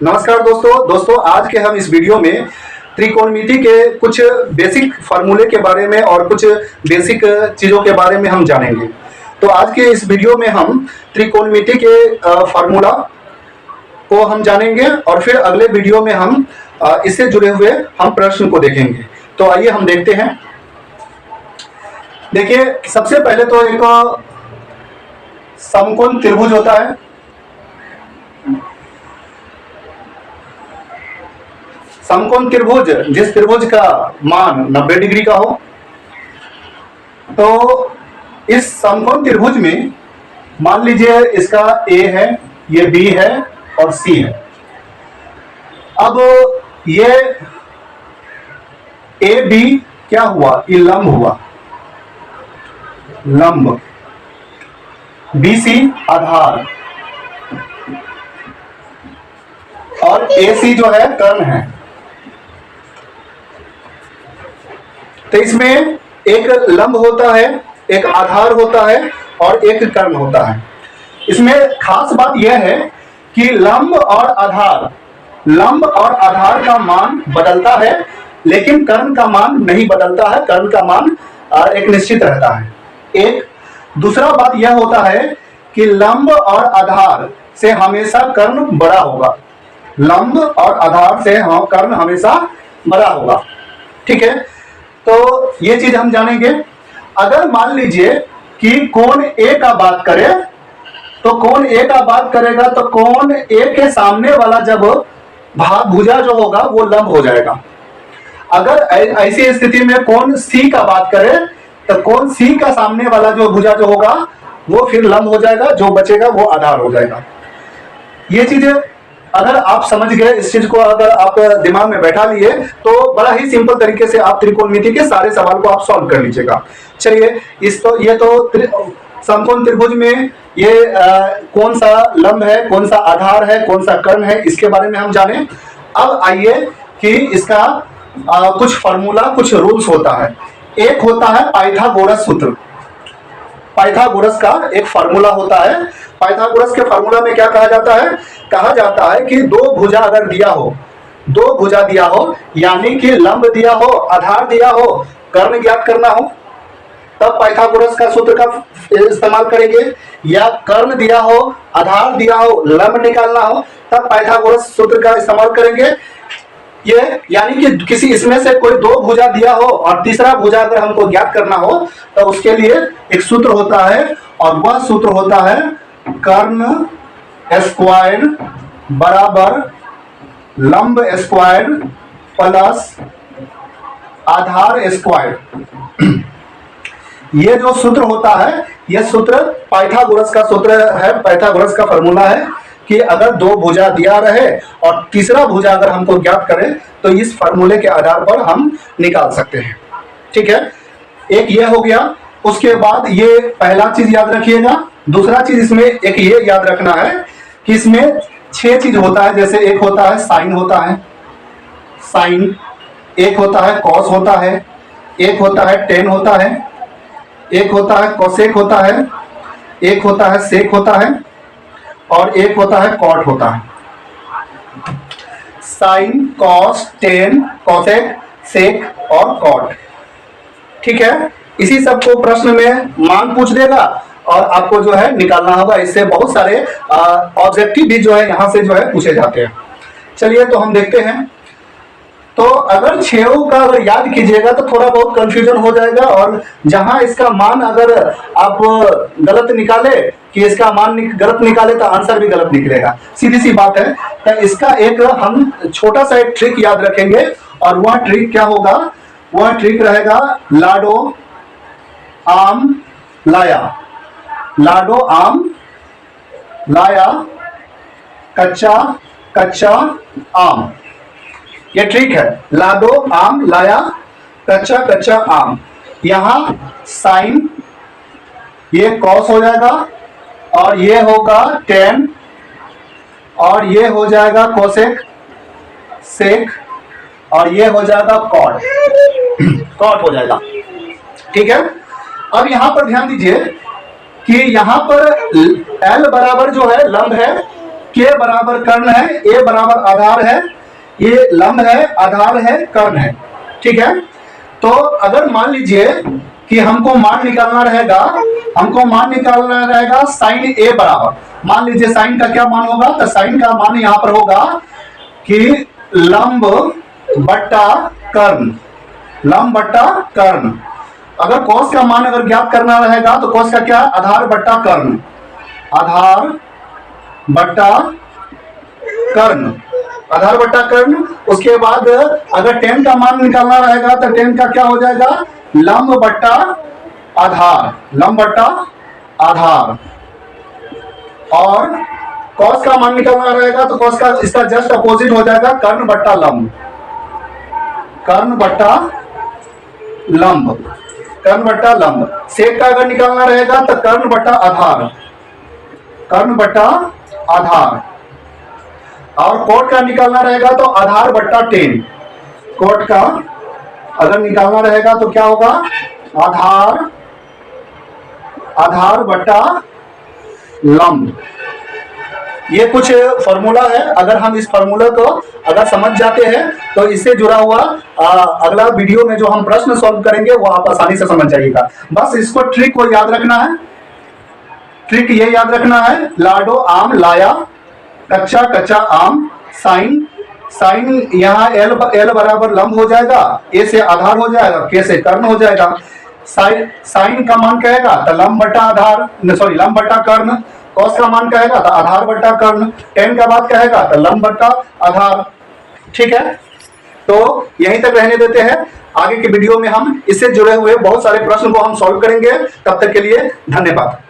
नमस्कार दोस्तों आज के हम इस वीडियो में त्रिकोणमिति के कुछ बेसिक फार्मूले के बारे में और कुछ बेसिक चीज़ों के बारे में हम जानेंगे। तो आज के इस वीडियो में हम त्रिकोणमिति के फार्मूला को हम जानेंगे और फिर अगले वीडियो में हम इससे जुड़े हुए हम प्रश्न को देखेंगे। तो आइए हम देखते हैं। देखिए, सबसे पहले तो एक समकोण त्रिभुज होता है। समकोण त्रिभुज, जिस त्रिभुज का मान 90 डिग्री का हो, तो इस समकोण त्रिभुज में मान लीजिए इसका ए है, ये बी है और सी है। अब ये ए बी क्या हुआ, ये लंब हुआ, लंब। बी सी आधार और ए सी जो है कर्ण है। तो इसमें एक लंब होता है, एक आधार होता है और एक कर्ण होता है। इसमें खास बात यह है कि लंब और आधार का मान बदलता है, लेकिन कर्ण का मान नहीं बदलता है। कर्ण का मान एक निश्चित रहता है। एक दूसरा बात यह होता है कि लंब और आधार से हमेशा कर्ण बड़ा होगा। लंब और आधार से कर्ण हमेशा बड़ा होगा। ठीक है, तो ये चीज हम जानेंगे। अगर मान लीजिए कि कोण ए का बात करें, तो कोण ए का बात करेगा तो कोण ए के सामने वाला जब भुजा जो होगा वो लंब हो जाएगा। अगर ऐसी स्थिति में कोण सी का बात करें तो कोण सी का सामने वाला जो भुजा जो होगा वो फिर लंब हो जाएगा, जो बचेगा वो आधार हो जाएगा। ये चीजें अगर आप समझ गए, इस चीज को अगर आप दिमाग में बैठा लिए, तो बड़ा ही सिंपल तरीके से आप त्रिकोणमिति के सारे सवाल को आप सॉल्व कर लीजिएगा। चलिए, ये तो समकोण त्रिभुज में ये कौन सा लंब है, कौन सा आधार है, कौन सा कर्ण है, इसके बारे में हम जाने। अब आइए कि इसका कुछ फार्मूला, कुछ रूल्स होता है। एक होता है पाइथागोरस सूत्र। पाइथागोरस का एक फार्मूला होता है। पाइथागोरस के फार्मूला में क्या कहा जाता है? कहा जाता है कि दो भुजा अगर दिया हो, दो भुजा दिया हो, यानी कि लंब दिया हो, आधार दिया हो, कर्ण ज्ञात करना हो, तब पाइथागोरस का सूत्र का इस्तेमाल करेंगे। या कर्ण दिया हो, आधार दिया हो, लंब निकालना हो, तब पाइथागोरस सूत्र का इस्तेमाल करेंगे। ये यानी कि किसी इसमें से कोई दो भुजा दिया हो और तीसरा भुजा अगर हमको ज्ञात करना हो तो उसके लिए एक सूत्र होता है, और वह सूत्र होता है कर्ण स्क्वायर बराबर लंब स्क्वायर प्लस आधार स्क्वायर। ये जो सूत्र होता है, यह सूत्र पाइथागोरस का सूत्र है, पाइथागोरस का फार्मूला है कि अगर दो भुजा दिया रहे और तीसरा भुजा अगर हमको ज्ञात करें तो इस फार्मूले के आधार पर हम निकाल सकते हैं। ठीक है, एक ये हो गया। उसके बाद ये पहला चीज याद रखिएगा। दूसरा चीज इसमें एक ये याद रखना है कि इसमें 6 चीज होता है। जैसे एक होता है साइन होता है, साइन, एक होता है कॉस होता है, एक होता है टेन होता है, एक होता है कोसेक होता है, एक होता है सेक होता है और एक होता है कॉट होता है। साइन, कॉस, टेन, कोसेक, सेक और कॉट। ठीक है, इसी सब को प्रश्न में मान पूछ देगा और आपको जो है निकालना होगा। इससे बहुत सारे ऑब्जेक्टिव भी जो है यहाँ से जो है पूछे जाते हैं। चलिए, तो हम देखते हैं। तो अगर छेओं का अगर याद कीजिएगा तो थोड़ा बहुत कंफ्यूजन हो जाएगा, और जहां इसका मान अगर आप गलत निकाले कि इसका मान गलत निकाले तो आंसर भी गलत निकलेगा। सीधी सी बात है। तो इसका एक हम छोटा सा एक ट्रिक याद रखेंगे, और वह ट्रिक क्या होगा? वह ट्रिक रहेगा लाडो आम लाया। लाडो आम लाया कच्चा कच्चा आम। ये ट्रिक है, लाडो आम लाया कच्चा कच्चा आम। यहां साइन, ये कॉस हो जाएगा, और ये होगा टेन, और ये हो जाएगा कोसेक, सेक, और ये हो जाएगा कॉट, कॉट हो जाएगा। ठीक है, अब यहां पर ध्यान दीजिए कि यहां पर L बराबर जो है लंब है, के बराबर कर्ण है, ए बराबर आधार है, ये लंब है, आधार है, कर्ण है। ठीक है, तो अगर मान लीजिए कि हमको मान निकालना रहेगा साइन ए बराबर, मान लीजिए साइन का क्या मान होगा, तो साइन का मान यहां पर होगा कि लंब बट्टा कर्ण, लंब बट्टा कर्ण। अगर कॉस का मान अगर ज्ञात करना रहेगा तो कॉस का क्या, आधार बट्टा कर्ण, आधार बट्टा कर्ण, आधार बट्टा कर्ण। उसके बाद अगर टेन का मान निकालना रहेगा तो टेन का क्या हो जाएगा, लंब बट्टा आधार, लंब बट्टा आधार। और कॉस का मान निकालना रहेगा तो कॉस का इसका जस्ट अपोजिट हो जाएगा, कर्ण बट्टा लंब, कर्ण बट्टा लंब, कर्ण बट्टा लंब। सेक का अगर निकालना रहेगा तो कर्ण बट्टा आधार, कर्ण बट्टा आधार। और कोट का निकालना रहेगा तो आधार बट्टा टेन, कोट का अगर निकालना रहेगा तो क्या होगा, आधार, आधार बट्टा लंब। ये कुछ फॉर्मूला है, अगर हम इस फॉर्मूला को अगर समझ जाते हैं तो इससे जुड़ा हुआ अगला वीडियो में जो हम प्रश्न सॉल्व करेंगे वो आप आसानी से समझ जाइएगा। बस इसको ट्रिक को याद रखना है, ट्रिक ये याद रखना है, लाडो आम लाया, कच्चा कच्चा आम, साइन, साइन यहाँ एल बराबर लंब हो जाएगा, ए से आधार हो जाएगा, के से कर्ण हो जाएगा। साइन का मान कहेगा तो लंब बट्टा आधार, सॉरी लंब बट्टा कर्ण। कॉस का मान कहेगा तो आधार बट्टा कर्ण। टेन का बात कहेगा तो लंब बट्टा आधार। ठीक है, तो यहीं तक रहने देते हैं, आगे के वीडियो में हम इससे जुड़े हुए बहुत सारे प्रश्न को हम सॉल्व करेंगे। तब तक के लिए धन्यवाद।